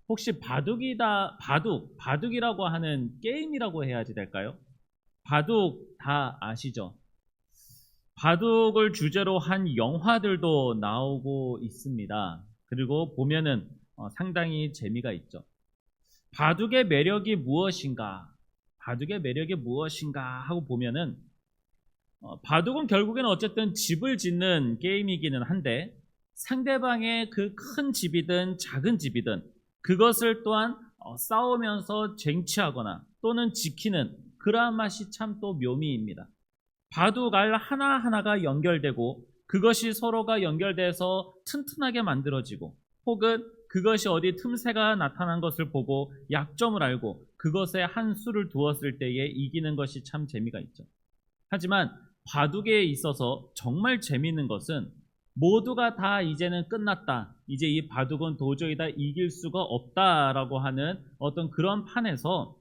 혹시 바둑이라고 하는 게임이라고 해야지 될까요? 바둑 다 아시죠? 바둑을 주제로 한 영화들도 나오고 있습니다. 그리고 보면은 상당히 재미가 있죠. 바둑의 매력이 무엇인가? 바둑의 매력이 무엇인가 하고 보면은 바둑은 결국에는 어쨌든 집을 짓는 게임이기는 한데 상대방의 그 큰 집이든 작은 집이든 그것을 또한 싸우면서 쟁취하거나 또는 지키는 그러한 맛이 참 또 묘미입니다. 바둑알 하나하나가 연결되고 그것이 서로가 연결돼서 튼튼하게 만들어지고 혹은 그것이 어디 틈새가 나타난 것을 보고 약점을 알고 그것에 한 수를 두었을 때에 이기는 것이 참 재미가 있죠. 하지만 바둑에 있어서 정말 재미있는 것은 모두가 다 이제는 끝났다. 이제 이 바둑은 도저히 다 이길 수가 없다라고 하는 어떤 그런 판에서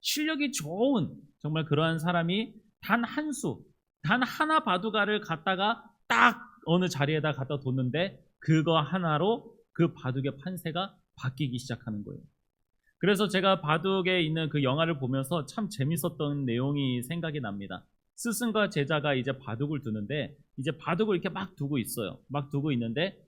실력이 좋은 정말 그러한 사람이 단 한 수, 단 하나 바둑알을 갖다가 딱 어느 자리에다 갖다 뒀는데 그거 하나로 그 바둑의 판세가 바뀌기 시작하는 거예요. 그래서 제가 바둑에 있는 그 영화를 보면서 참 재밌었던 내용이 생각이 납니다. 스승과 제자가 이제 바둑을 두는데 이제 바둑을 이렇게 막 두고 있어요. 막 두고 있는데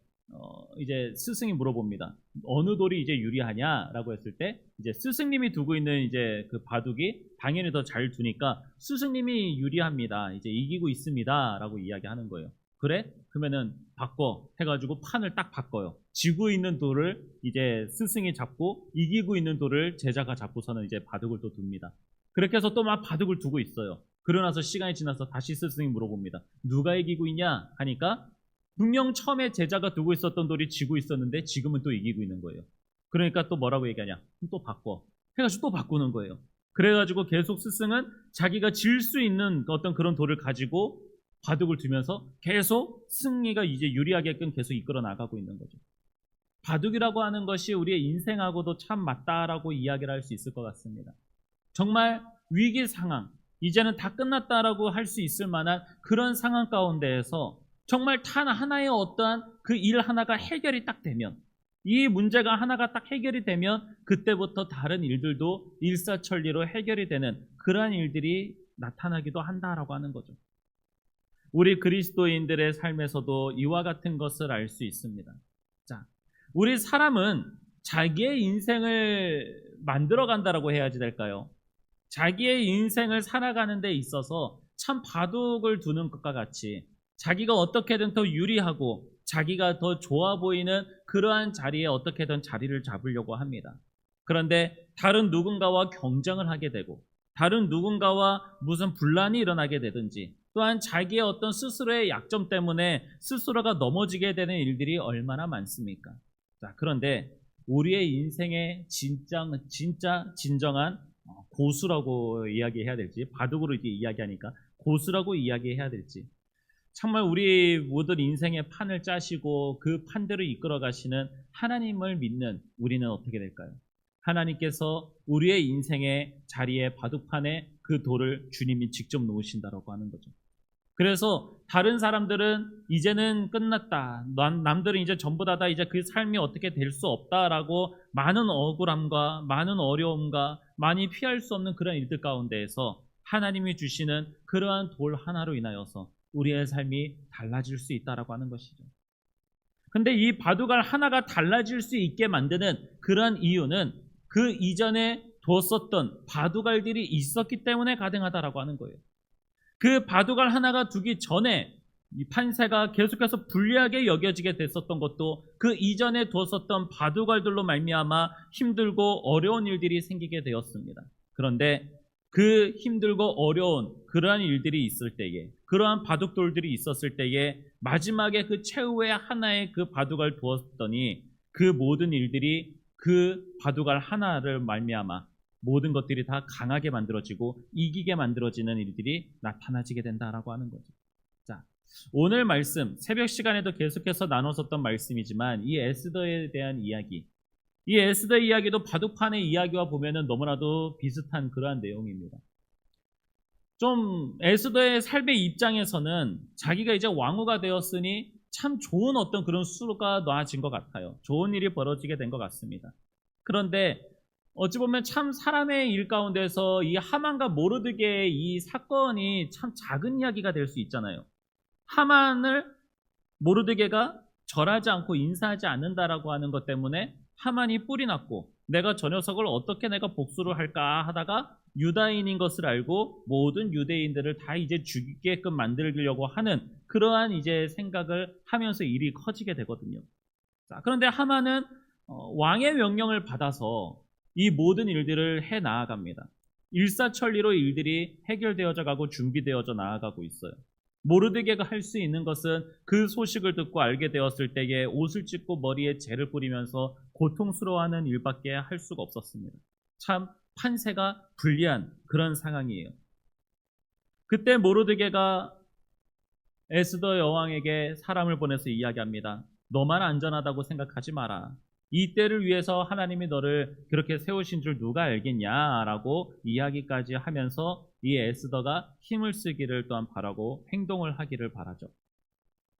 이제 스승이 물어봅니다. 어느 돌이 이제 유리하냐라고 했을 때 이제 스승님이 두고 있는 이제 그 바둑이 당연히 더 잘 두니까 스승님이 유리합니다. 이제 이기고 있습니다라고 이야기하는 거예요. 그래? 그러면은 바꿔 해가지고 판을 딱 바꿔요. 지고 있는 돌을 이제 스승이 잡고 이기고 있는 돌을 제자가 잡고서는 이제 바둑을 또 둡니다. 그렇게 해서 또 막 바둑을 두고 있어요. 그러고 나서 시간이 지나서 다시 스승이 물어봅니다. 누가 이기고 있냐? 하니까 분명 처음에 제자가 두고 있었던 돌이 지고 있었는데 지금은 또 이기고 있는 거예요. 그러니까 또 뭐라고 얘기하냐? 또 바꿔. 해가지고 또 바꾸는 거예요. 그래가지고 계속 스승은 자기가 질 수 있는 어떤 그런 돌을 가지고 바둑을 두면서 계속 승리가 이제 유리하게끔 계속 이끌어 나가고 있는 거죠. 바둑이라고 하는 것이 우리의 인생하고도 참 맞다라고 이야기를 할 수 있을 것 같습니다. 정말 위기 상황, 이제는 다 끝났다라고 할 수 있을 만한 그런 상황 가운데에서 정말 단 하나의 어떠한 그 일 하나가 해결이 딱 되면 이 문제가 하나가 딱 해결이 되면 그때부터 다른 일들도 일사천리로 해결이 되는 그러한 일들이 나타나기도 한다라고 하는 거죠. 우리 그리스도인들의 삶에서도 이와 같은 것을 알 수 있습니다. 자, 우리 사람은 자기의 인생을 만들어 간다라고 해야지 될까요? 자기의 인생을 살아가는 데 있어서 참 바둑을 두는 것과 같이 자기가 어떻게든 더 유리하고 자기가 더 좋아 보이는 그러한 자리에 어떻게든 자리를 잡으려고 합니다. 그런데 다른 누군가와 경쟁을 하게 되고 다른 누군가와 무슨 분란이 일어나게 되든지 또한 자기의 어떤 스스로의 약점 때문에 스스로가 넘어지게 되는 일들이 얼마나 많습니까? 자, 그런데 우리의 인생의 진짜 진정한 고수라고 이야기해야 될지 바둑으로 이제 이야기하니까 고수라고 이야기해야 될지 정말 우리 모든 인생의 판을 짜시고 그 판대로 이끌어 가시는 하나님을 믿는 우리는 어떻게 될까요? 하나님께서 우리의 인생의 자리에 바둑판에 그 돌을 주님이 직접 놓으신다라고 하는 거죠. 그래서 다른 사람들은 이제는 끝났다. 남들은 이제 전부 다 이제 그 삶이 어떻게 될 수 없다라고 많은 억울함과 많은 어려움과 많이 피할 수 없는 그런 일들 가운데에서 하나님이 주시는 그러한 돌 하나로 인하여서 우리의 삶이 달라질 수 있다라고 하는 것이죠. 근데 이 바둑알 하나가 달라질 수 있게 만드는 그런 이유는 그 이전에 뒀었던 바둑알들이 있었기 때문에 가능하다라고 하는 거예요. 그 바둑알 하나가 두기 전에 이 판세가 계속해서 불리하게 여겨지게 됐었던 것도 그 이전에 두었었던 바둑알들로 말미암아 힘들고 어려운 일들이 생기게 되었습니다. 그런데 그 힘들고 어려운 그러한 일들이 있을 때에 그러한 바둑돌들이 있었을 때에 마지막에 그 최후의 하나의 그 바둑알 두었더니 그 모든 일들이 그 바둑알 하나를 말미암아 모든 것들이 다 강하게 만들어지고 이기게 만들어지는 일들이 나타나지게 된다라고 하는 거죠. 자, 오늘 말씀 새벽 시간에도 계속해서 나눴었던 말씀이지만 이 에스더에 대한 이야기, 이 에스더의 이야기도 바둑판의 이야기와 보면은 너무나도 비슷한 그러한 내용입니다. 좀 에스더의 삶의 입장에서는 자기가 이제 왕후가 되었으니 참 좋은 어떤 그런 수가 나아진 것 같아요. 좋은 일이 벌어지게 된 것 같습니다. 그런데 어찌 보면 참 사람의 일 가운데서 이 하만과 모르드게의 이 사건이 참 작은 이야기가 될 수 있잖아요. 하만을 모르드게가 절하지 않고 인사하지 않는다라고 하는 것 때문에 하만이 뿔이 났고, 내가 저 녀석을 어떻게 내가 복수를 할까 하다가 유다인인 것을 알고 모든 유대인들을 다 이제 죽이게끔 만들려고 하는 그러한 이제 생각을 하면서 일이 커지게 되거든요. 자, 그런데 하만은 왕의 명령을 받아서 이 모든 일들을 해 나아갑니다. 일사천리로 일들이 해결되어져 가고 준비되어져 나아가고 있어요. 모르드게가 할 수 있는 것은 그 소식을 듣고 알게 되었을 때에 옷을 찢고 머리에 재를 뿌리면서 고통스러워하는 일밖에 할 수가 없었습니다. 참 판세가 불리한 그런 상황이에요. 그때 모르드게가 에스더 여왕에게 사람을 보내서 이야기합니다. 너만 안전하다고 생각하지 마라. 이 때를 위해서 하나님이 너를 그렇게 세우신 줄 누가 알겠냐라고 이야기까지 하면서 이 에스더가 힘을 쓰기를 또한 바라고 행동을 하기를 바라죠.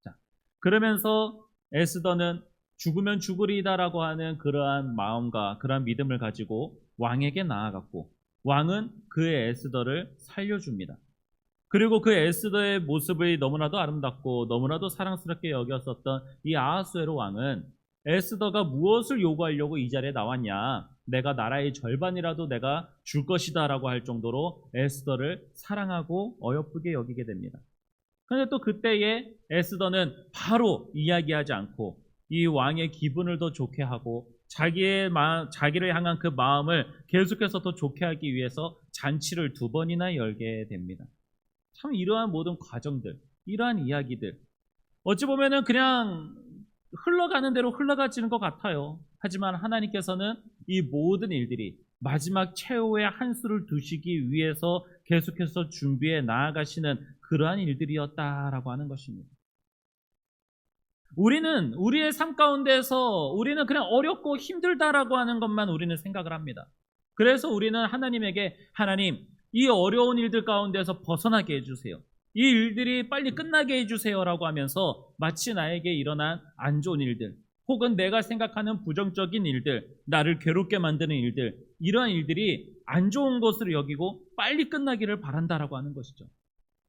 자, 그러면서 에스더는 죽으면 죽으리다라고 하는 그러한 마음과 그러한 믿음을 가지고 왕에게 나아갔고, 왕은 그의 에스더를 살려줍니다. 그리고 그 에스더의 모습이 너무나도 아름답고 너무나도 사랑스럽게 여겼었던 이 아하수에로 왕은 에스더가 무엇을 요구하려고 이 자리에 나왔냐, 내가 나라의 절반이라도 내가 줄 것이다 라고 할 정도로 에스더를 사랑하고 어여쁘게 여기게 됩니다. 그런데 또 그때에 에스더는 바로 이야기하지 않고 이 왕의 기분을 더 좋게 하고 자기를 향한 그 마음을 계속해서 더 좋게 하기 위해서 잔치를 2번이나 열게 됩니다. 참 이러한 모든 과정들, 이러한 이야기들, 어찌 보면은 그냥 흘러가는 대로 흘러가지는 것 같아요. 하지만 하나님께서는 이 모든 일들이 마지막 최후의 한 수를 두시기 위해서 계속해서 준비해 나아가시는 그러한 일들이었다라고 하는 것입니다. 우리는 우리의 삶 가운데서 우리는 그냥 어렵고 힘들다라고 하는 것만 우리는 생각을 합니다. 그래서 우리는 하나님에게, 하나님, 이 어려운 일들 가운데서 벗어나게 해주세요. 이 일들이 빨리 끝나게 해주세요라고 하면서 마치 나에게 일어난 안 좋은 일들, 혹은 내가 생각하는 부정적인 일들, 나를 괴롭게 만드는 일들, 이러한 일들이 안 좋은 것으로 여기고 빨리 끝나기를 바란다라고 하는 것이죠.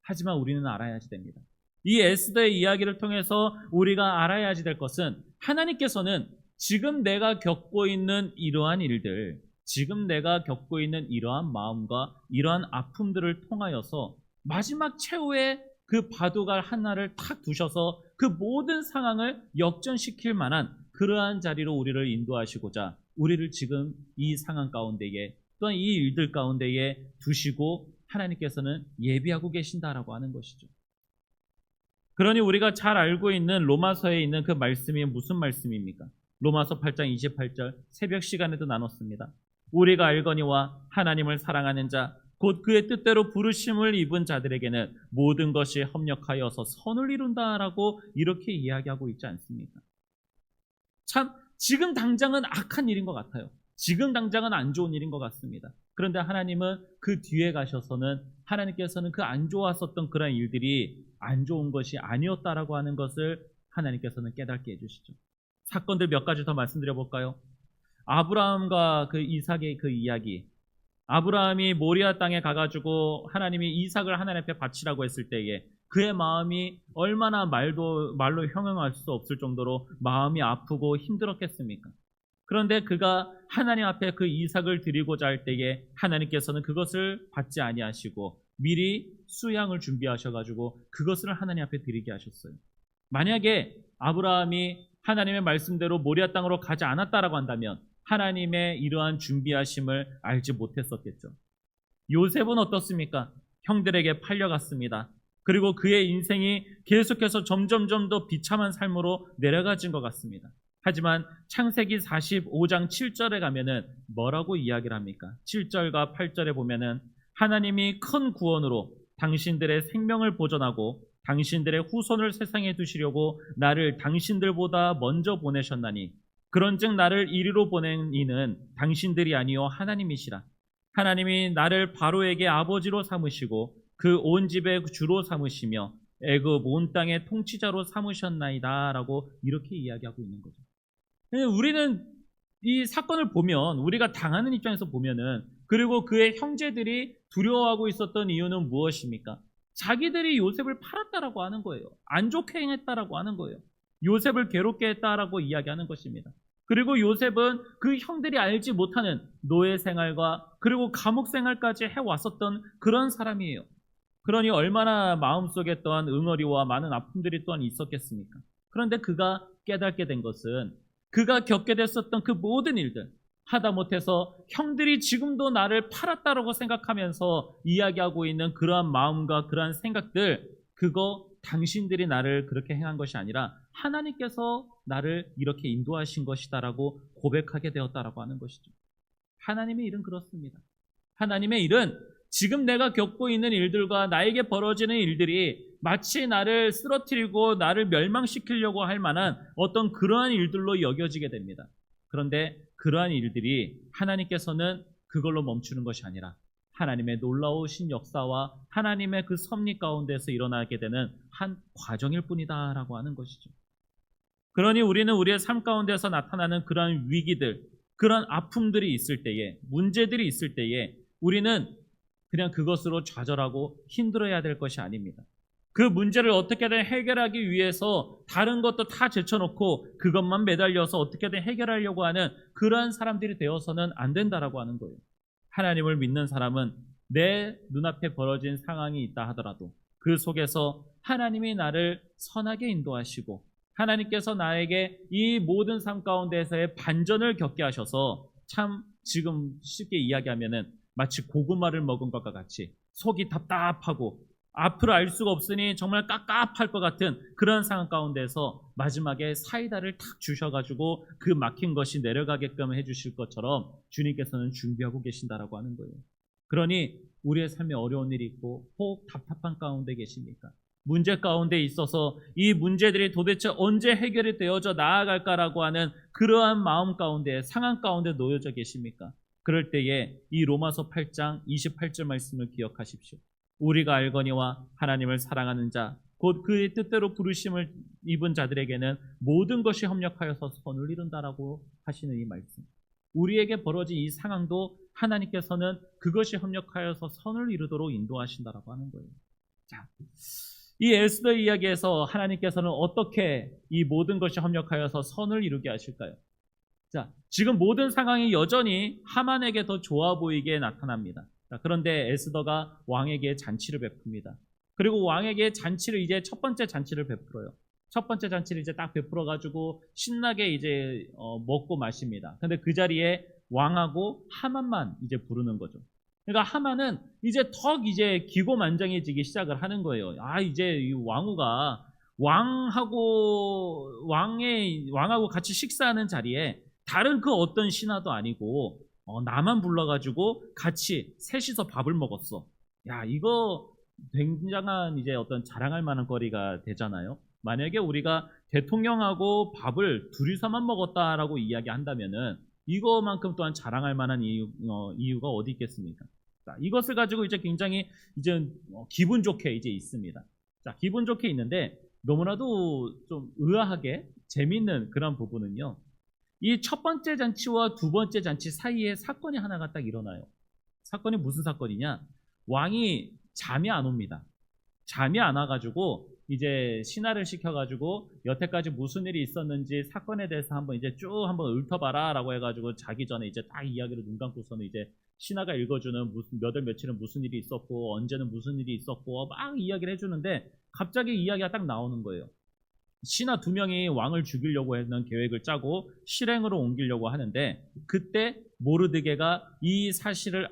하지만 우리는 알아야지 됩니다. 이 에스더의 이야기를 통해서 우리가 알아야지 될 것은, 하나님께서는 지금 내가 겪고 있는 이러한 일들, 지금 내가 겪고 있는 이러한 마음과 이러한 아픔들을 통하여서 마지막 최후의 그 바둑알 하나를 탁 두셔서 그 모든 상황을 역전시킬 만한 그러한 자리로 우리를 인도하시고자 우리를 지금 이 상황 가운데에, 또한 이 일들 가운데에 두시고 하나님께서는 예비하고 계신다라고 하는 것이죠. 그러니 우리가 잘 알고 있는 로마서에 있는 그 말씀이 무슨 말씀입니까? 로마서 8장 28절 새벽 시간에도 나눴습니다. 우리가 알거니와 하나님을 사랑하는 자 곧 그의 뜻대로 부르심을 입은 자들에게는 모든 것이 협력하여서 선을 이룬다라고 이렇게 이야기하고 있지 않습니까? 참 지금 당장은 악한 일인 것 같아요. 지금 당장은 안 좋은 일인 것 같습니다. 그런데 하나님은 그 뒤에 가셔서는 하나님께서는 그 안 좋았었던 그런 일들이 안 좋은 것이 아니었다라고 하는 것을 하나님께서는 깨닫게 해주시죠. 사건들 몇 가지 더 말씀드려 볼까요? 아브라함과 그 이삭의 그 이야기. 아브라함이 모리아 땅에 가가지고 하나님이 이삭을 하나님 앞에 바치라고 했을 때에 그의 마음이 얼마나 말로 형용할 수 없을 정도로 마음이 아프고 힘들었겠습니까? 그런데 그가 하나님 앞에 그 이삭을 드리고자 할 때에 하나님께서는 그것을 받지 아니하시고 미리 수양을 준비하셔가지고 그것을 하나님 앞에 드리게 하셨어요. 만약에 아브라함이 하나님의 말씀대로 모리아 땅으로 가지 않았다라고 한다면 하나님의 이러한 준비하심을 알지 못했었겠죠. 요셉은 어떻습니까? 형들에게 팔려갔습니다. 그리고 그의 인생이 계속해서 점점점 더 비참한 삶으로 내려가진 것 같습니다. 하지만 창세기 45장 7절에 가면은 뭐라고 이야기를 합니까? 7절과 8절에 보면은 하나님이 큰 구원으로 당신들의 생명을 보존하고 당신들의 후손을 세상에 두시려고 나를 당신들보다 먼저 보내셨나니 그런즉 나를 이리로 보낸 이는 당신들이 아니요 하나님이시라. 하나님이 나를 바로에게 아버지로 삼으시고 그 온 집의 주로 삼으시며 애굽 온 땅의 통치자로 삼으셨나이다 라고 이렇게 이야기하고 있는 거죠. 우리는 이 사건을 보면 우리가 당하는 입장에서 보면은 그리고 그의 형제들이 두려워하고 있었던 이유는 무엇입니까? 자기들이 요셉을 팔았다라고 하는 거예요. 안 좋게 행했다라고 하는 거예요. 요셉을 괴롭게 했다라고 이야기하는 것입니다. 그리고 요셉은 그 형들이 알지 못하는 노예 생활과 그리고 감옥 생활까지 해왔었던 그런 사람이에요. 그러니 얼마나 마음속에 또한 응어리와 많은 아픔들이 또한 있었겠습니까? 그런데 그가 깨닫게 된 것은 그가 겪게 됐었던 그 모든 일들, 하다못해서 형들이 지금도 나를 팔았다라고 생각하면서 이야기하고 있는 그러한 마음과 그러한 생각들, 그거 당신들이 나를 그렇게 행한 것이 아니라 하나님께서 나를 이렇게 인도하신 것이다라고 고백하게 되었다라고 하는 것이죠. 하나님의 일은 그렇습니다. 하나님의 일은 지금 내가 겪고 있는 일들과 나에게 벌어지는 일들이 마치 나를 쓰러뜨리고 나를 멸망시키려고 할 만한 어떤 그러한 일들로 여겨지게 됩니다. 그런데 그러한 일들이 하나님께서는 그걸로 멈추는 것이 아니라 하나님의 놀라우신 역사와 하나님의 그 섭리 가운데서 일어나게 되는 한 과정일 뿐이다라고 하는 것이죠. 그러니 우리는 우리의 삶 가운데서 나타나는 그러한 위기들, 그러한 아픔들이 있을 때에, 문제들이 있을 때에 우리는 그냥 그것으로 좌절하고 힘들어야 될 것이 아닙니다. 그 문제를 어떻게든 해결하기 위해서 다른 것도 다 제쳐놓고 그것만 매달려서 어떻게든 해결하려고 하는 그러한 사람들이 되어서는 안 된다라고 하는 거예요. 하나님을 믿는 사람은 내 눈앞에 벌어진 상황이 있다 하더라도 그 속에서 하나님이 나를 선하게 인도하시고 하나님께서 나에게 이 모든 삶 가운데서의 반전을 겪게 하셔서 참 지금 쉽게 이야기하면은 마치 고구마를 먹은 것과 같이 속이 답답하고 앞으로 알 수가 없으니 정말 깝깝할 것 같은 그런 상황 가운데서 마지막에 사이다를 탁 주셔가지고 그 막힌 것이 내려가게끔 해주실 것처럼 주님께서는 준비하고 계신다라고 하는 거예요. 그러니 우리의 삶에 어려운 일이 있고 혹 답답한 가운데 계십니까? 문제 가운데 있어서 이 문제들이 도대체 언제 해결이 되어져 나아갈까라고 하는 그러한 마음 가운데 상황 가운데 놓여져 계십니까? 그럴 때에 이 로마서 8장 28절 말씀을 기억하십시오. 우리가 알거니와 하나님을 사랑하는 자 곧 그의 뜻대로 부르심을 입은 자들에게는 모든 것이 협력하여서 선을 이룬다라고 하시는 이 말씀. 우리에게 벌어진 이 상황도 하나님께서는 그것이 협력하여서 선을 이루도록 인도하신다라고 하는 거예요. 자, 이 에스더 이야기에서 하나님께서는 어떻게 이 모든 것이 협력하여서 선을 이루게 하실까요? 자, 지금 모든 상황이 여전히 하만에게 더 좋아 보이게 나타납니다. 자, 그런데 에스더가 왕에게 잔치를 베풉니다. 그리고 왕에게 잔치를 이제 첫 번째 잔치를 베풀어요. 첫 번째 잔치를 이제 딱 베풀어가지고 신나게 이제 먹고 마십니다. 근데 그 자리에 왕하고 하만만 이제 부르는 거죠. 그러니까 하만은 이제 턱 이제 기고만장해지기 시작을 하는 거예요. 아, 이제 이 왕후가 왕하고 같이 식사하는 자리에 다른 그 어떤 신하도 아니고 나만 불러가지고 같이 셋이서 밥을 먹었어. 야, 이거 굉장한 이제 어떤 자랑할 만한 거리가 되잖아요. 만약에 우리가 대통령하고 밥을 둘이서만 먹었다라고 이야기한다면은 이거만큼 또한 자랑할 만한 이유가 어디 있겠습니까? 자, 이것을 가지고 이제 굉장히 이제 기분 좋게 이제 있습니다. 자, 기분 좋게 있는데 너무나도 좀 의아하게 재밌는 그런 부분은요. 이 첫 번째 잔치와 두 번째 잔치 사이에 사건이 하나가 딱 일어나요. 사건이 무슨 사건이냐? 왕이 잠이 안 옵니다. 잠이 안 와가지고 이제 신하를 시켜가지고 여태까지 무슨 일이 있었는지 사건에 대해서 한번 이제 쭉 한번 읊어봐라라고 해가지고 자기 전에 이제 딱 이야기를 눈 감고서는 이제 신하가 읽어주는 몇 월 며칠은 무슨 일이 있었고 언제는 무슨 일이 있었고 막 이야기를 해주는데 갑자기 이야기가 딱 나오는 거예요. 신하 2명이 왕을 죽이려고 하는 계획을 짜고 실행으로 옮기려고 하는데 그때 모르드게가 이 사실을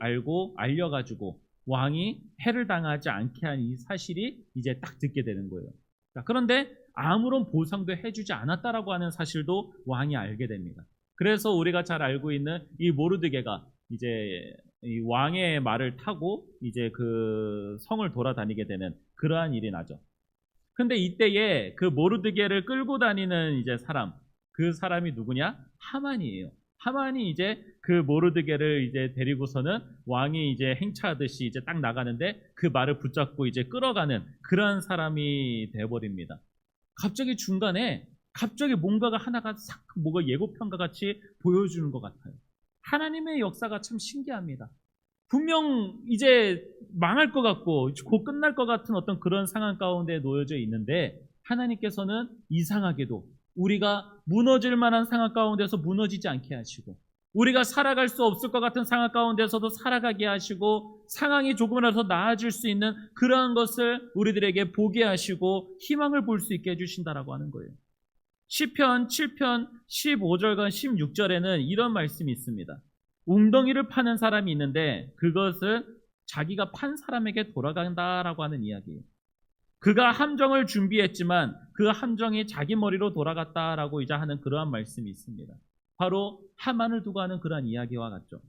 알려가지고 왕이 해를 당하지 않게 한 이 사실이 이제 딱 듣게 되는 거예요. 자, 그런데 아무런 보상도 해주지 않았다라고 하는 사실도 왕이 알게 됩니다. 그래서 우리가 잘 알고 있는 이 모르드게가 이제 이 왕의 말을 타고 이제 그 성을 돌아다니게 되는 그러한 일이 나죠. 근데 이때에 그 모르드게를 끌고 다니는 이제 그 사람이 누구냐? 하만이에요. 하만이 이제 그 모르드게를 이제 데리고서는 왕이 이제 행차하듯이 이제 딱 나가는데 그 말을 붙잡고 이제 끌어가는 그런 사람이 되어버립니다. 갑자기 중간에 갑자기 뭔가가 하나가 싹 뭐가 예고편과 같이 보여주는 것 같아요. 하나님의 역사가 참 신기합니다. 분명 이제 망할 것 같고 곧 끝날 것 같은 어떤 그런 상황 가운데 놓여져 있는데 하나님께서는 이상하게도 우리가 무너질 만한 상황 가운데서 무너지지 않게 하시고 우리가 살아갈 수 없을 것 같은 상황 가운데서도 살아가게 하시고 상황이 조금이라도 나아질 수 있는 그러한 것을 우리들에게 보게 하시고 희망을 볼 수 있게 해주신다라고 하는 거예요. 시편 7편 15절과 16절에는 이런 말씀이 있습니다. 웅덩이를 파는 사람이 있는데 그것을 자기가 판 사람에게 돌아간다라고 하는 이야기예요. 그가 함정을 준비했지만 그 함정이 자기 머리로 돌아갔다라고 이제 하는 그러한 말씀이 있습니다. 바로 하만을 두고 하는 그러한 이야기와 같죠.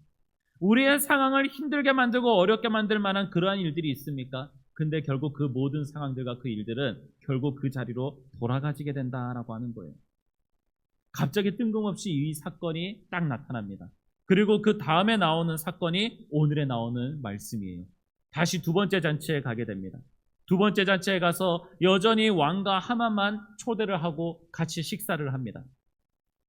우리의 상황을 힘들게 만들고 어렵게 만들 만한 그러한 일들이 있습니까? 근데 결국 그 모든 상황들과 그 일들은 결국 그 자리로 돌아가지게 된다라고 하는 거예요. 갑자기 뜬금없이 이 사건이 딱 나타납니다. 그리고 그 다음에 나오는 사건이 오늘에 나오는 말씀이에요. 다시 두 번째 잔치에 가게 됩니다. 두 번째 잔치에 가서 여전히 왕과 하만만 초대를 하고 같이 식사를 합니다.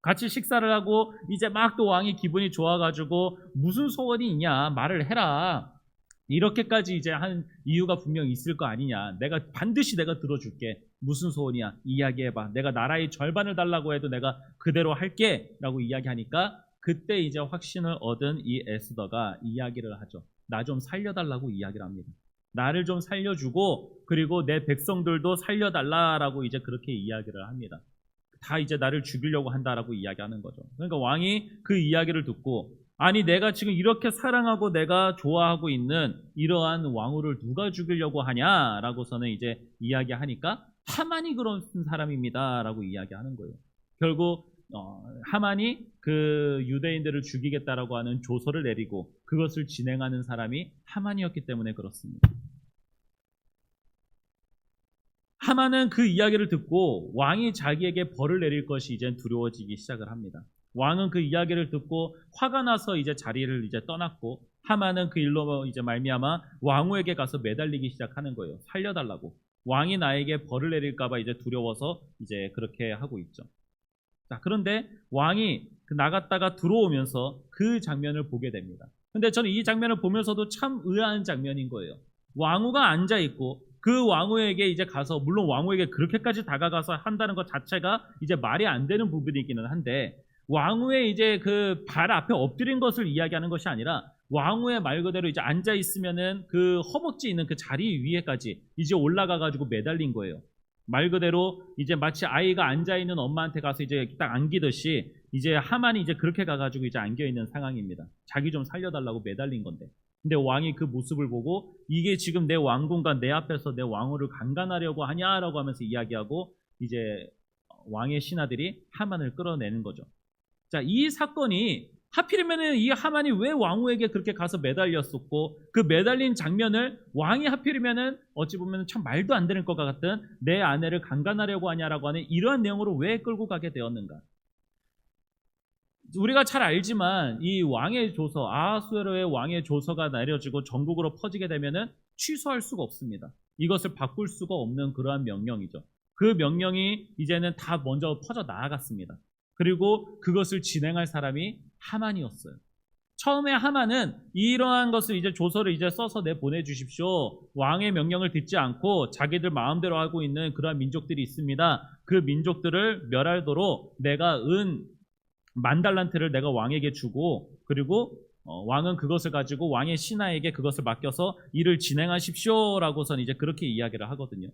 같이 식사를 하고 이제 막 또 왕이 기분이 좋아가지고 무슨 소원이 있냐 말을 해라. 이렇게까지 이제 한 이유가 분명히 있을 거 아니냐. 반드시 내가 들어줄게. 무슨 소원이야? 이야기해봐. 내가 나라의 절반을 달라고 해도 내가 그대로 할게. 라고 이야기하니까 그때 이제 확신을 얻은 이 에스더가 이야기를 하죠. 나 좀 살려달라고 이야기를 합니다. 나를 좀 살려주고 그리고 내 백성들도 살려달라라고 이제 그렇게 이야기를 합니다. 다 이제 나를 죽이려고 한다라고 이야기하는 거죠. 그러니까 왕이 그 이야기를 듣고 아니 내가 지금 이렇게 사랑하고 내가 좋아하고 있는 이러한 왕후를 누가 죽이려고 하냐라고서는 이제 이야기하니까 하만이 그런 사람입니다라고 이야기하는 거예요. 결국 하만이 그 유대인들을 죽이겠다라고 하는 조서를 내리고 그것을 진행하는 사람이 하만이었기 때문에 그렇습니다. 하만은 그 이야기를 듣고 왕이 자기에게 벌을 내릴 것이 이제 두려워지기 시작을 합니다. 왕은 그 이야기를 듣고 화가 나서 이제 자리를 이제 떠났고 하만은 그 일로 이제 말미암아 왕후에게 가서 매달리기 시작하는 거예요. 살려달라고. 왕이 나에게 벌을 내릴까봐 이제 두려워서 이제 그렇게 하고 있죠. 자, 그런데 왕이 나갔다가 들어오면서 그 장면을 보게 됩니다. 근데 저는 이 장면을 보면서도 참 의아한 장면인 거예요. 왕후가 앉아 있고 그 왕후에게 이제 가서 물론 왕후에게 그렇게까지 다가가서 한다는 것 자체가 이제 말이 안 되는 부분이기는 한데 왕후의 이제 그 발 앞에 엎드린 것을 이야기하는 것이 아니라 왕후의 말 그대로 이제 앉아 있으면은 그 허벅지 있는 그 자리 위에까지 이제 올라가 가지고 매달린 거예요. 말 그대로 이제 마치 아이가 앉아 있는 엄마한테 가서 이제 딱 안기듯이 이제 하만이 이제 그렇게 가가지고 이제 안겨 있는 상황입니다. 자기 좀 살려달라고 매달린 건데. 근데 왕이 그 모습을 보고 이게 지금 내 왕궁과 내 앞에서 내 왕후를 강간하려고 하냐라고 하면서 이야기하고 이제 왕의 신하들이 하만을 끌어내는 거죠. 자, 이 사건이 하필이면 이 하만이 왜 왕후에게 그렇게 가서 매달렸었고 그 매달린 장면을 왕이 하필이면 어찌 보면 참 말도 안 되는 것 같은 내 아내를 강간하려고 하냐라고 하는 이러한 내용으로 왜 끌고 가게 되었는가? 우리가 잘 알지만 이 왕의 조서, 아하수에로의 왕의 조서가 내려지고 전국으로 퍼지게 되면은 취소할 수가 없습니다. 이것을 바꿀 수가 없는 그러한 명령이죠. 그 명령이 이제는 다 먼저 퍼져 나아갔습니다. 그리고 그것을 진행할 사람이 하만이었어요. 처음에 하만은 이러한 것을 이제 조서를 이제 써서 보내주십시오. 왕의 명령을 듣지 않고 자기들 마음대로 하고 있는 그러한 민족들이 있습니다. 그 민족들을 멸하도록 내가 은 10,000달란트를 내가 왕에게 주고 그리고 왕은 그것을 가지고 왕의 신하에게 그것을 맡겨서 일을 진행하십시오라고선 이제 그렇게 이야기를 하거든요.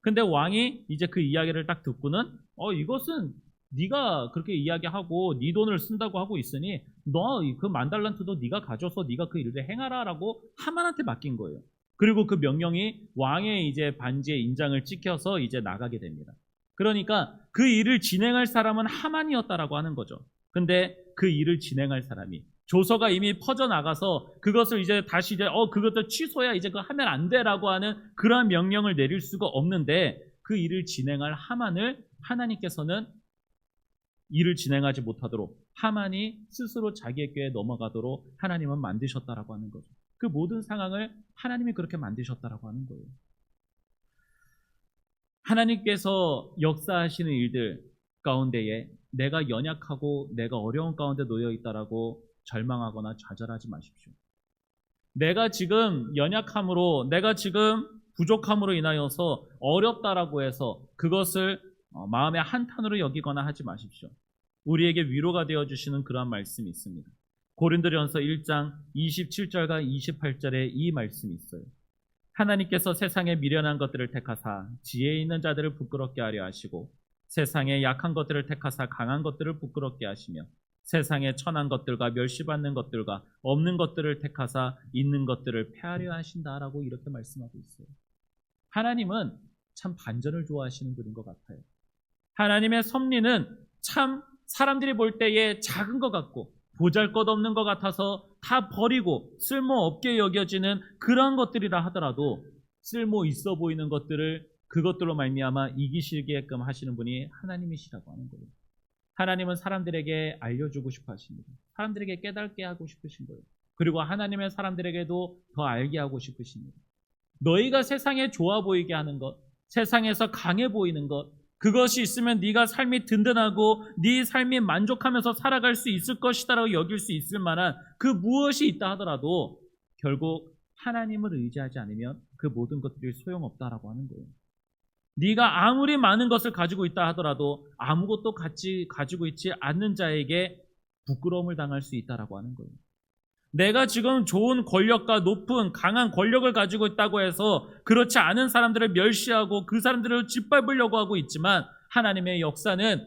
근데 왕이 이제 그 이야기를 딱 듣고는 이것은 네가 그렇게 이야기하고 네 돈을 쓴다고 하고 있으니 너 그 10,000달란트도 네가 가져서 네가 그 일을 행하라라고 하만한테 맡긴 거예요. 그리고 그 명령이 왕의 이제 반지에 인장을 찍혀서 이제 나가게 됩니다. 그러니까 그 일을 진행할 사람은 하만이었다라고 하는 거죠. 근데 그 일을 진행할 사람이 조서가 이미 퍼져나가서 그것을 이제 다시 이제 그것도 취소야 이제 그거 하면 안 돼라고 하는 그러한 명령을 내릴 수가 없는데 그 일을 진행할 하만을 하나님께서는 일을 진행하지 못하도록 하만이 스스로 자기의 꾀에 넘어가도록 하나님은 만드셨다라고 하는 거죠. 그 모든 상황을 하나님이 그렇게 만드셨다라고 하는 거예요. 하나님께서 역사하시는 일들 가운데에 내가 연약하고 내가 어려운 가운데 놓여 있다라고 절망하거나 좌절하지 마십시오. 내가 지금 연약함으로, 내가 지금 부족함으로 인하여서 어렵다라고 해서 그것을 마음의 한탄으로 여기거나 하지 마십시오. 우리에게 위로가 되어주시는 그러한 말씀이 있습니다. 고린도전서 1장 27절과 28절에 이 말씀이 있어요. 하나님께서 세상에 미련한 것들을 택하사 지혜 있는 자들을 부끄럽게 하려 하시고 세상에 약한 것들을 택하사 강한 것들을 부끄럽게 하시며 세상에 천한 것들과 멸시받는 것들과 없는 것들을 택하사 있는 것들을 폐하려 하신다라고 이렇게 말씀하고 있어요. 하나님은 참 반전을 좋아하시는 분인 것 같아요. 하나님의 섭리는 참 사람들이 볼 때에 작은 것 같고 보잘것없는 것 같아서 다 버리고 쓸모없게 여겨지는 그런 것들이라 하더라도 쓸모 있어 보이는 것들을 그것들로 말미암아 이기시게끔 하시는 분이 하나님이시라고 하는 거예요. 하나님은 사람들에게 알려주고 싶어 하십니다. 사람들에게 깨닫게 하고 싶으신 거예요. 그리고 하나님의 사람들에게도 더 알게 하고 싶으십니다. 너희가 세상에 좋아 보이게 하는 것, 세상에서 강해 보이는 것, 그것이 있으면 네가 삶이 든든하고 네 삶이 만족하면서 살아갈 수 있을 것이다라고 여길 수 있을 만한 그 무엇이 있다 하더라도 결국 하나님을 의지하지 않으면 그 모든 것들이 소용없다라고 하는 거예요. 네가 아무리 많은 것을 가지고 있다 하더라도 아무것도 가지고 있지 않는 자에게 부끄러움을 당할 수 있다라고 하는 거예요. 내가 지금 좋은 권력과 높은 강한 권력을 가지고 있다고 해서 그렇지 않은 사람들을 멸시하고 그 사람들을 짓밟으려고 하고 있지만 하나님의 역사는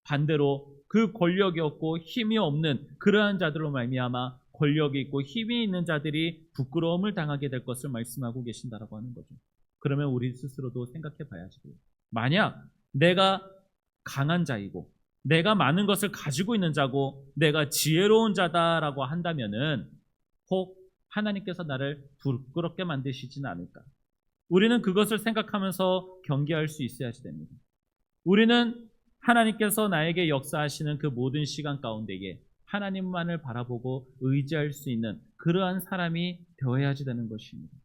반대로 그 권력이 없고 힘이 없는 그러한 자들로 말미암아 권력이 있고 힘이 있는 자들이 부끄러움을 당하게 될 것을 말씀하고 계신다라고 하는 거죠. 그러면 우리 스스로도 생각해 봐야지. 만약 내가 강한 자이고 내가 많은 것을 가지고 있는 자고 내가 지혜로운 자다라고 한다면은 혹 하나님께서 나를 부끄럽게 만드시지는 않을까? 우리는 그것을 생각하면서 경계할 수 있어야지 됩니다. 우리는 하나님께서 나에게 역사하시는 그 모든 시간 가운데에 하나님만을 바라보고 의지할 수 있는 그러한 사람이 되어야지 되는 것입니다.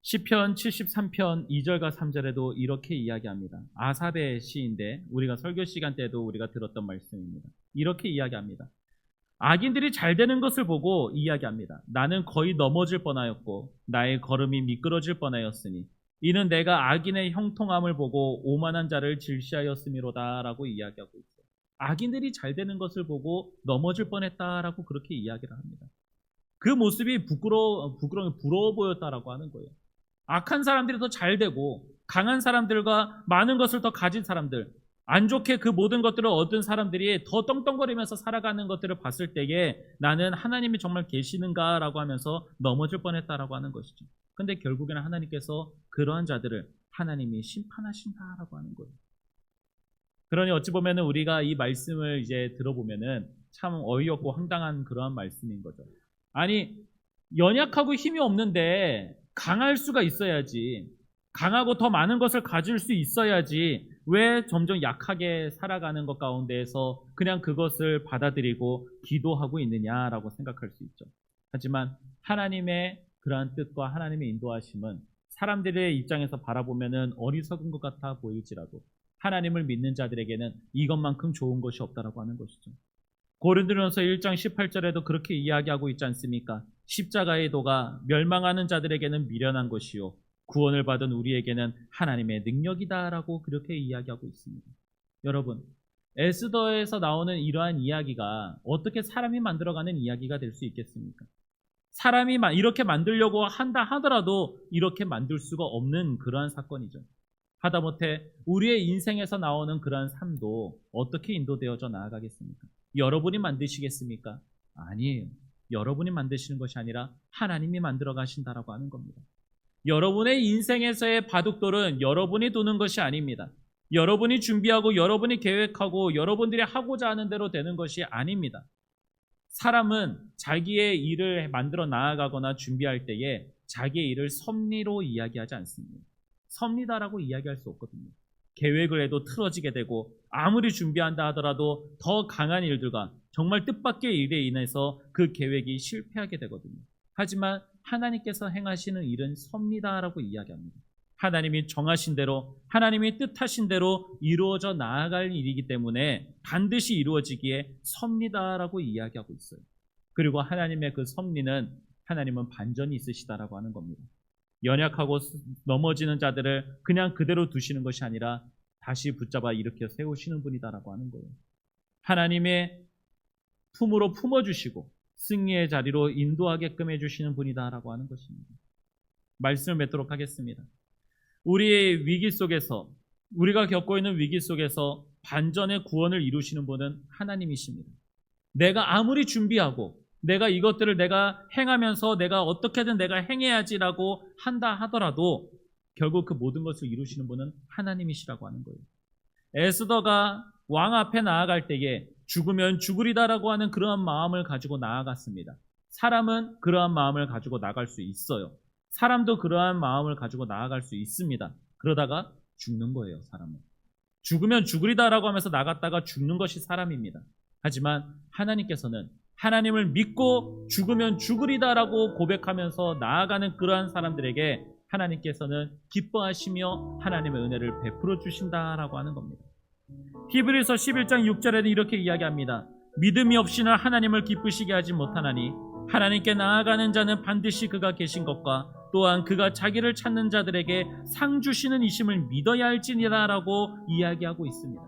시편 73편 2절과 3절에도 이렇게 이야기합니다. 아삽의 시인데 우리가 설교 시간 때도 우리가 들었던 말씀입니다. 이렇게 이야기합니다. 악인들이 잘 되는 것을 보고 이야기합니다. 나는 거의 넘어질 뻔하였고 나의 걸음이 미끄러질 뻔하였으니 이는 내가 악인의 형통함을 보고 오만한 자를 질시하였음이로다 라고 이야기하고 있어요. 악인들이 잘 되는 것을 보고 넘어질 뻔했다라고 그렇게 이야기를 합니다. 그 모습이 부러워 보였다라고 하는 거예요. 악한 사람들이 더 잘 되고 강한 사람들과 많은 것을 더 가진 사람들, 안 좋게 그 모든 것들을 얻은 사람들이 더 떵떵거리면서 살아가는 것들을 봤을 때에 나는 하나님이 정말 계시는가라고 하면서 넘어질 뻔했다라고 하는 것이죠. 근데 결국에는 하나님께서 그러한 자들을 하나님이 심판하신다라고 하는 거예요. 그러니 어찌 보면은 우리가 이 말씀을 이제 들어보면은 참 어이없고 황당한 그러한 말씀인 거죠. 아니, 연약하고 힘이 없는데 강할 수가 있어야지. 강하고 더 많은 것을 가질 수 있어야지. 왜 점점 약하게 살아가는 것 가운데에서 그냥 그것을 받아들이고 기도하고 있느냐라고 생각할 수 있죠. 하지만 하나님의 그러한 뜻과 하나님의 인도하심은 사람들의 입장에서 바라보면은 어리석은 것 같아 보일지라도 하나님을 믿는 자들에게는 이것만큼 좋은 것이 없다라고 하는 것이죠. 고린도전서 1장 18절에도 그렇게 이야기하고 있지 않습니까? 십자가의 도가 멸망하는 자들에게는 미련한 것이요 구원을 받은 우리에게는 하나님의 능력이다라고 그렇게 이야기하고 있습니다. 여러분, 에스더에서 나오는 이러한 이야기가 어떻게 사람이 만들어가는 이야기가 될 수 있겠습니까? 사람이 이렇게 만들려고 한다 하더라도 이렇게 만들 수가 없는 그러한 사건이죠. 하다못해 우리의 인생에서 나오는 그러한 삶도 어떻게 인도되어져 나아가겠습니까? 여러분이 만드시겠습니까? 아니에요. 여러분이 만드시는 것이 아니라 하나님이 만들어 가신다라고 하는 겁니다. 여러분의 인생에서의 바둑돌은 여러분이 두는 것이 아닙니다. 여러분이 준비하고 여러분이 계획하고 여러분들이 하고자 하는 대로 되는 것이 아닙니다. 사람은 자기의 일을 만들어 나아가거나 준비할 때에 자기의 일을 섭리로 이야기하지 않습니다. 섭리다라고 이야기할 수 없거든요. 계획을 해도 틀어지게 되고 아무리 준비한다 하더라도 더 강한 일들과 정말 뜻밖의 일에 인해서 그 계획이 실패하게 되거든요. 하지만 하나님께서 행하시는 일은 섭리다라고 이야기합니다. 하나님이 정하신 대로, 하나님이 뜻하신 대로 이루어져 나아갈 일이기 때문에 반드시 이루어지기에 섭리다라고 이야기하고 있어요. 그리고 하나님의 그 섭리는, 하나님은 반전이 있으시다라고 하는 겁니다. 연약하고 넘어지는 자들을 그냥 그대로 두시는 것이 아니라 다시 붙잡아 일으켜 세우시는 분이다라고 하는 거예요. 하나님의 품으로 품어주시고 승리의 자리로 인도하게끔 해주시는 분이다라고 하는 것입니다. 말씀을 맺도록 하겠습니다. 우리의 위기 속에서, 우리가 겪고 있는 위기 속에서 반전의 구원을 이루시는 분은 하나님이십니다. 내가 아무리 준비하고 내가 이것들을 내가 행하면서 내가 어떻게든 내가 행해야지라고 한다 하더라도 결국 그 모든 것을 이루시는 분은 하나님이시라고 하는 거예요. 에스더가 왕 앞에 나아갈 때에 죽으면 죽으리다라고 하는 그러한 마음을 가지고 나아갔습니다. 사람은 그러한 마음을 가지고 나갈 수 있어요. 사람도 그러한 마음을 가지고 나아갈 수 있습니다. 그러다가 죽는 거예요, 사람은. 죽으면 죽으리다라고 하면서 나갔다가 죽는 것이 사람입니다. 하지만 하나님께서는 하나님을 믿고 죽으면 죽으리다라고 고백하면서 나아가는 그러한 사람들에게 하나님께서는 기뻐하시며 하나님의 은혜를 베풀어 주신다라고 하는 겁니다. 히브리서 11장 6절에는 이렇게 이야기합니다. 믿음이 없이는 하나님을 기쁘시게 하지 못하나니 하나님께 나아가는 자는 반드시 그가 계신 것과 또한 그가 자기를 찾는 자들에게 상 주시는 이심을 믿어야 할지니라라고 이야기하고 있습니다.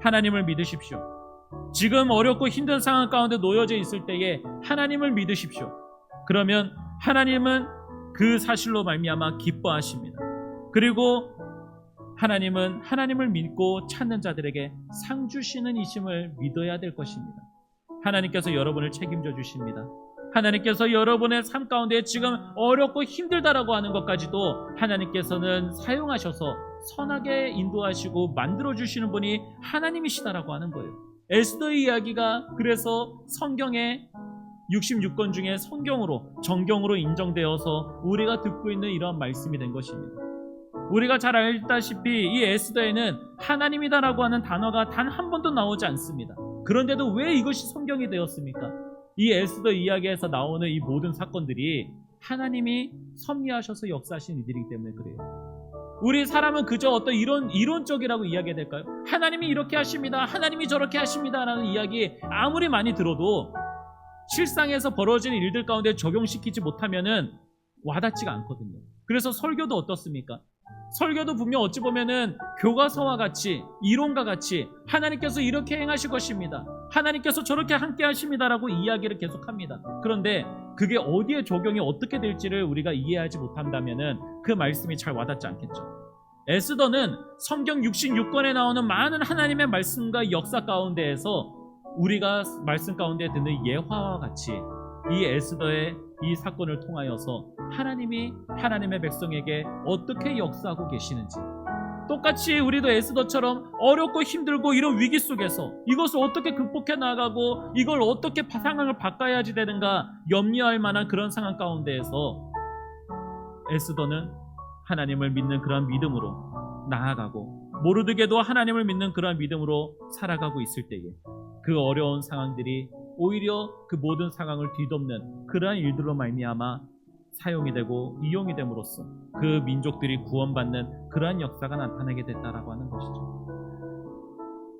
하나님을 믿으십시오. 지금 어렵고 힘든 상황 가운데 놓여져 있을 때에 하나님을 믿으십시오. 그러면 하나님은 그 사실로 말미암아 기뻐하십니다. 그리고 하나님은 하나님을 믿고 찾는 자들에게 상 주시는 이심을 믿어야 될 것입니다. 하나님께서 여러분을 책임져 주십니다. 하나님께서 여러분의 삶 가운데 지금 어렵고 힘들다라고 하는 것까지도 하나님께서는 사용하셔서 선하게 인도하시고 만들어주시는 분이 하나님이시다라고 하는 거예요. 에스더의 이야기가 그래서 성경의 66권 중에 성경으로, 정경으로 인정되어서 우리가 듣고 있는 이러한 말씀이 된 것입니다. 우리가 잘 알다시피 이 에스더에는 하나님이다라고 하는 단어가 단 한 번도 나오지 않습니다. 그런데도 왜 이것이 성경이 되었습니까? 이 에스더 이야기에서 나오는 이 모든 사건들이 하나님이 섭리하셔서 역사하신 일들이기 때문에 그래요. 우리 사람은 그저 어떤 이론적이라고 이야기해야 될까요? 하나님이 이렇게 하십니다, 하나님이 저렇게 하십니다 라는 이야기 아무리 많이 들어도 실상에서 벌어지는 일들 가운데 적용시키지 못하면은 와닿지가 않거든요. 그래서 설교도 어떻습니까? 설교도 분명 어찌 보면은 교과서와 같이, 이론과 같이 하나님께서 이렇게 행하실 것입니다, 하나님께서 저렇게 함께 하십니다라고 이야기를 계속합니다. 그런데 그게 어디에 적용이 어떻게 될지를 우리가 이해하지 못한다면은 그 말씀이 잘 와닿지 않겠죠. 에스더는 성경 66권에 나오는 많은 하나님의 말씀과 역사 가운데에서 우리가 말씀 가운데 듣는 예화와 같이 이 에스더의 이 사건을 통하여서 하나님이 하나님의 백성에게 어떻게 역사하고 계시는지, 똑같이 우리도 에스더처럼 어렵고 힘들고 이런 위기 속에서 이것을 어떻게 극복해 나가고 이걸 어떻게 상황을 바꿔야지 되는가 염려할 만한 그런 상황 가운데에서 에스더는 하나님을 믿는 그런 믿음으로 나아가고 모르드게도 하나님을 믿는 그런 믿음으로 살아가고 있을 때에 그 어려운 상황들이 오히려 그 모든 상황을 뒤덮는 그러한 일들로 말미암아 사용이 되고 이용이 됨으로써 그 민족들이 구원받는 그러한 역사가 나타나게 됐다라고 하는 것이죠.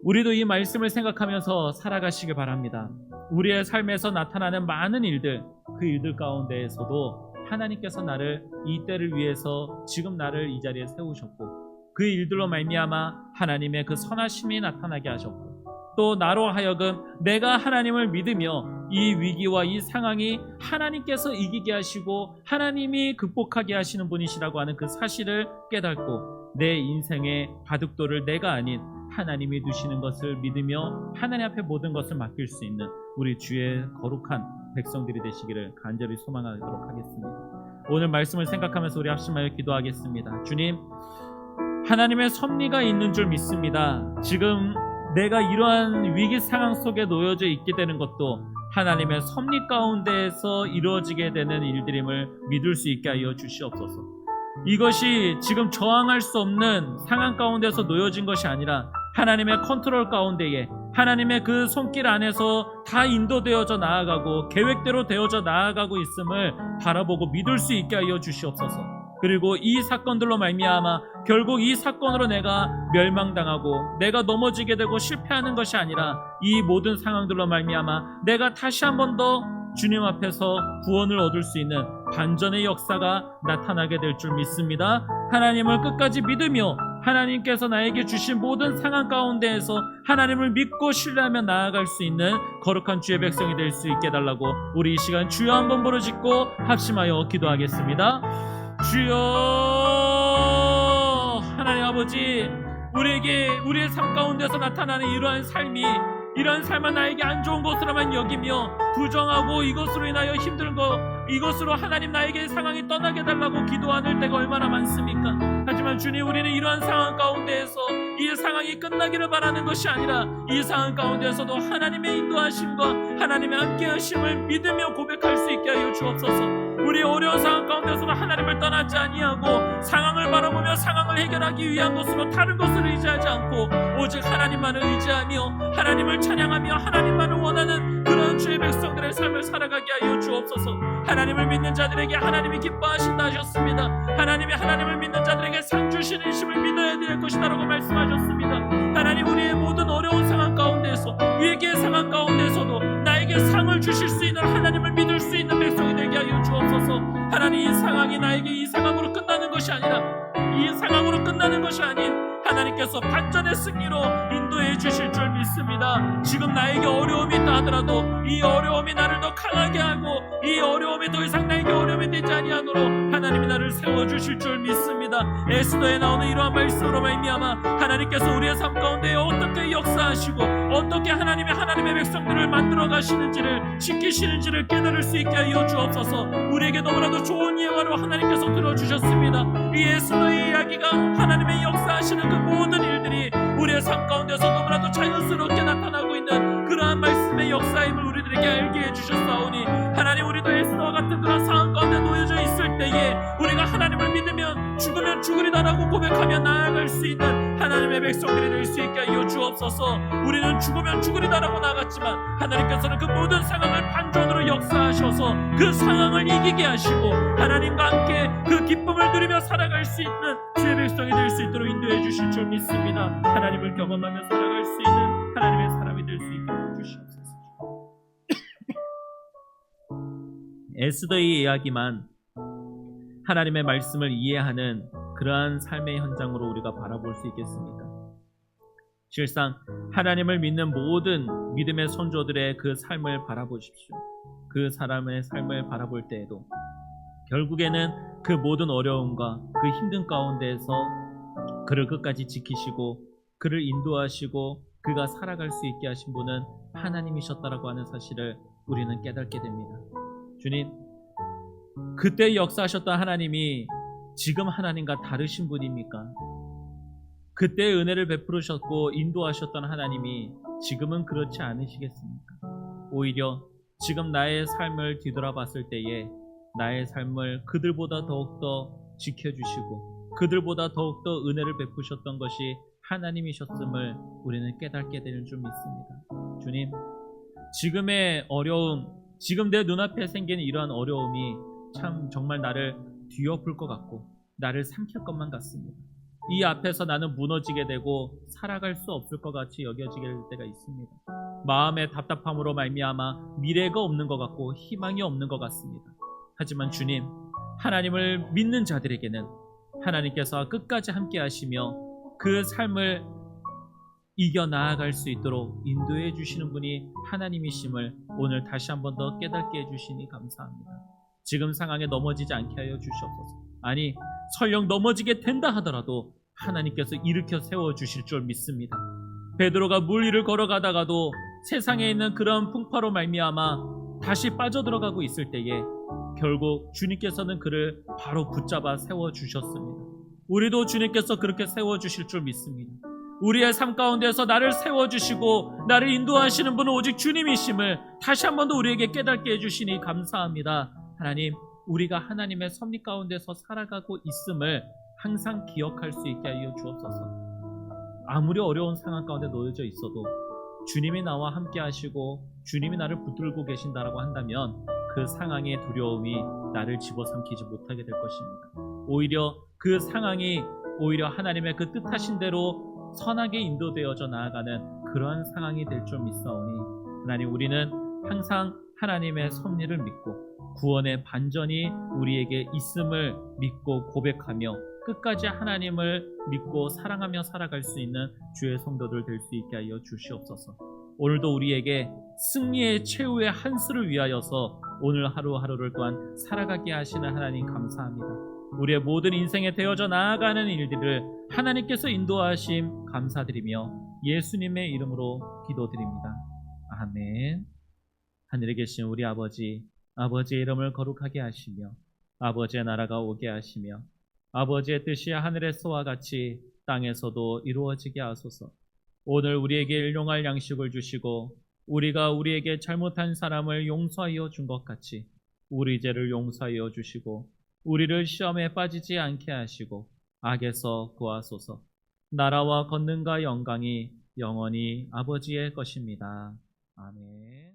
우리도 이 말씀을 생각하면서 살아가시길 바랍니다. 우리의 삶에서 나타나는 많은 일들, 그 일들 가운데에서도 하나님께서 나를 이 때를 위해서 지금 나를 이 자리에 세우셨고 그 일들로 말미암아 하나님의 그 선하심이 나타나게 하셨고 또 나로 하여금 내가 하나님을 믿으며 이 위기와 이 상황이 하나님께서 이기게 하시고 하나님이 극복하게 하시는 분이시라고 하는 그 사실을 깨닫고 내 인생의 바둑돌을 내가 아닌 하나님이 두시는 것을 믿으며 하나님 앞에 모든 것을 맡길 수 있는 우리 주의 거룩한 백성들이 되시기를 간절히 소망하도록 하겠습니다. 오늘 말씀을 생각하면서 우리 합심하여 기도하겠습니다. 주님, 하나님의 섭리가 있는 줄 믿습니다. 지금 내가 이러한 위기 상황 속에 놓여져 있게 되는 것도 하나님의 섭리 가운데에서 이루어지게 되는 일들임을 믿을 수 있게 하여 주시옵소서. 이것이 지금 저항할 수 없는 상황 가운데서 놓여진 것이 아니라 하나님의 컨트롤 가운데에 하나님의 그 손길 안에서 다 인도되어져 나아가고 계획대로 되어져 나아가고 있음을 바라보고 믿을 수 있게 하여 주시옵소서. 그리고 이 사건들로 말미암아 결국 이 사건으로 내가 멸망당하고 내가 넘어지게 되고 실패하는 것이 아니라 이 모든 상황들로 말미암아 내가 다시 한 번 더 주님 앞에서 구원을 얻을 수 있는 반전의 역사가 나타나게 될 줄 믿습니다. 하나님을 끝까지 믿으며 하나님께서 나에게 주신 모든 상황 가운데에서 하나님을 믿고 신뢰하며 나아갈 수 있는 거룩한 주의 백성이 될 수 있게 해달라고 우리 이 시간 주여 한번 부르짖고 합심하여 기도하겠습니다. 주여 하나님 아버지, 우리에게 우리의 삶 가운데서 나타나는 이러한 삶이, 이러한 삶은 나에게 안 좋은 것으로만 여기며 부정하고 이것으로 인하여 힘든 것, 이것으로 하나님 나에게 상황이 떠나게 달라고 기도하는 때가 얼마나 많습니까? 하지만 주님, 우리는 이러한 상황 가운데에서 이 상황이 끝나기를 바라는 것이 아니라 이 상황 가운데에서도 하나님의 인도하심과 하나님의 함께하심을 믿으며 고백할 수 있게 하여 주옵소서. 우리 어려운 상황 가운데서도 하나님을 떠나지 아니하고 상황을 바라보며 상황을 해결하기 위한 것으로 다른 것을 의지하지 않고 오직 하나님만을 의지하며 하나님을 찬양하며 하나님만을 원하는 그런 주의 백성들의 삶을 살아가게 하여 주옵소서. 하나님을 믿는 자들에게 하나님이 기뻐하신다 하셨습니다. 하나님이 하나님을 믿는 자들에게 상 주시는 심을 믿어야 될 것이다 라고 말씀하셨습니다. 하나님, 우리의 모든 어려운 상황 가운데서, 위기의 상황 가운데서도 나에게 상을 주실 수 있는 하나님을 믿을 수 있는 백성이 되게 하여 주옵소서. 하나님, 이 상황이 나에게 이 상황으로 끝나는 것이 아니라, 이 상황으로 끝나는 것이 아닌 하나님께서 반전의 승리로 인도해 주실 줄 믿습니다. 지금 나에게 어려움이 있다 하더라도 이 어려움이 나를 더 강하게 하고 이 어려움이 더 이상 나에게 어려움이 되지 아니하도록 하나님이 나를 세워주실 줄 믿습니다. 에스더에 나오는 이러한 말씀으로 말미암아 하나님께서 우리의 삶 가운데 어떻게 역사하시고 어떻게 하나님의 백성들을 만들어 가시는지를, 지키시는지를 깨달을 수 있게 하여 주옵소서. 우리에게 너무나도 좋은 예화로 하나님께서 들어주셨습니다. 이 에스더의 이야기가 하나님의 역사하시는 그 모든 일들이 우리의 삶 가운데서 너무나도 자연스럽게 나타나고 있는 그러한 말씀의 역사임을 우리들에게 알게 해주셨사오니, 하나님, 우리도 에스더와 같은 그런 상황 가운데 놓여져 있을 때에 우리가 하나님을 믿으면 죽으면 죽으리다라고 고백하며 나아갈 수 있는 하나님의 백성들이 될 수 있게 하여 주옵소서. 우리는 죽으면 죽으리다라고 나갔지만 하나님께서는 그 모든 상황을 반전으로 역사하셔서 그 상황을 이기게 하시고 하나님과 함께 그 기쁨을 누리며 살아갈 수 있는 주의 백성이 될 수 있도록 인도해 주실 줄 믿습니다. 하나님을 경험하며 살아갈 수 있는 하나님의 사람이 될 수 있게 해주시옵소서. 에스더의 이야기만 하나님의 말씀을 이해하는 그러한 삶의 현장으로 우리가 바라볼 수 있겠습니까? 실상 하나님을 믿는 모든 믿음의 선조들의 그 삶을 바라보십시오. 그 사람의 삶을 바라볼 때에도 결국에는 그 모든 어려움과 그 힘든 가운데에서 그를 끝까지 지키시고 그를 인도하시고 그가 살아갈 수 있게 하신 분은 하나님이셨다라고 하는 사실을 우리는 깨닫게 됩니다. 주님, 그때 역사하셨던 하나님이 지금 하나님과 다르신 분입니까? 그때 은혜를 베푸셨고 인도하셨던 하나님이 지금은 그렇지 않으시겠습니까? 오히려 지금 나의 삶을 뒤돌아봤을 때에 나의 삶을 그들보다 더욱더 지켜주시고 그들보다 더욱더 은혜를 베푸셨던 것이 하나님이셨음을 우리는 깨닫게 되는 줄 믿습니다. 주님, 지금의 어려움, 지금 내 눈앞에 생기는 이러한 어려움이 참 정말 나를 뒤엎을 것 같고 나를 삼킬 것만 같습니다. 이 앞에서 나는 무너지게 되고 살아갈 수 없을 것 같이 여겨지게 될 때가 있습니다. 마음의 답답함으로 말미암아 미래가 없는 것 같고 희망이 없는 것 같습니다. 하지만 주님, 하나님을 믿는 자들에게는 하나님께서 끝까지 함께 하시며 그 삶을 이겨나아갈 수 있도록 인도해 주시는 분이 하나님이심을 오늘 다시 한 번 더 깨닫게 해주시니 감사합니다. 지금 상황에 넘어지지 않게 하여 주시옵소서. 아니, 설령 넘어지게 된다 하더라도 하나님께서 일으켜 세워주실 줄 믿습니다. 베드로가 물 위를 걸어가다가도 세상에 있는 그런 풍파로 말미암아 다시 빠져들어가고 있을 때에 결국 주님께서는 그를 바로 붙잡아 세워주셨습니다. 우리도 주님께서 그렇게 세워주실 줄 믿습니다. 우리의 삶 가운데서 나를 세워주시고 나를 인도하시는 분은 오직 주님이심을 다시 한 번 더 우리에게 깨닫게 해주시니 감사합니다. 하나님, 우리가 하나님의 섭리 가운데서 살아가고 있음을 항상 기억할 수 있게 하여 주옵소서. 아무리 어려운 상황 가운데 놓여져 있어도 주님이 나와 함께 하시고 주님이 나를 붙들고 계신다라고 한다면 그 상황의 두려움이 나를 집어삼키지 못하게 될 것입니다. 오히려 그 상황이 오히려 하나님의 그 뜻하신 대로 선하게 인도되어져 나아가는 그러한 상황이 될 줄 믿사오니 하나님, 우리는 항상 하나님의 섭리를 믿고 구원의 반전이 우리에게 있음을 믿고 고백하며 끝까지 하나님을 믿고 사랑하며 살아갈 수 있는 주의 성도들 될 수 있게 하여 주시옵소서. 오늘도 우리에게 승리의 최후의 한 수를 위하여서 오늘 하루하루를 또한 살아가게 하시는 하나님 감사합니다. 우리의 모든 인생에 되어져 나아가는 일들을 하나님께서 인도하심 감사드리며 예수님의 이름으로 기도드립니다. 아멘. 하늘에 계신 우리 아버지, 아버지의 이름을 거룩하게 하시며 아버지의 나라가 오게 하시며 아버지의 뜻이 하늘에서와 같이 땅에서도 이루어지게 하소서. 오늘 우리에게 일용할 양식을 주시고 우리가 우리에게 잘못한 사람을 용서하여 준 것 같이 우리 죄를 용서하여 주시고 우리를 시험에 빠지지 않게 하시고 악에서 구하소서. 나라와 권능과 영광이 영원히 아버지의 것입니다. 아멘.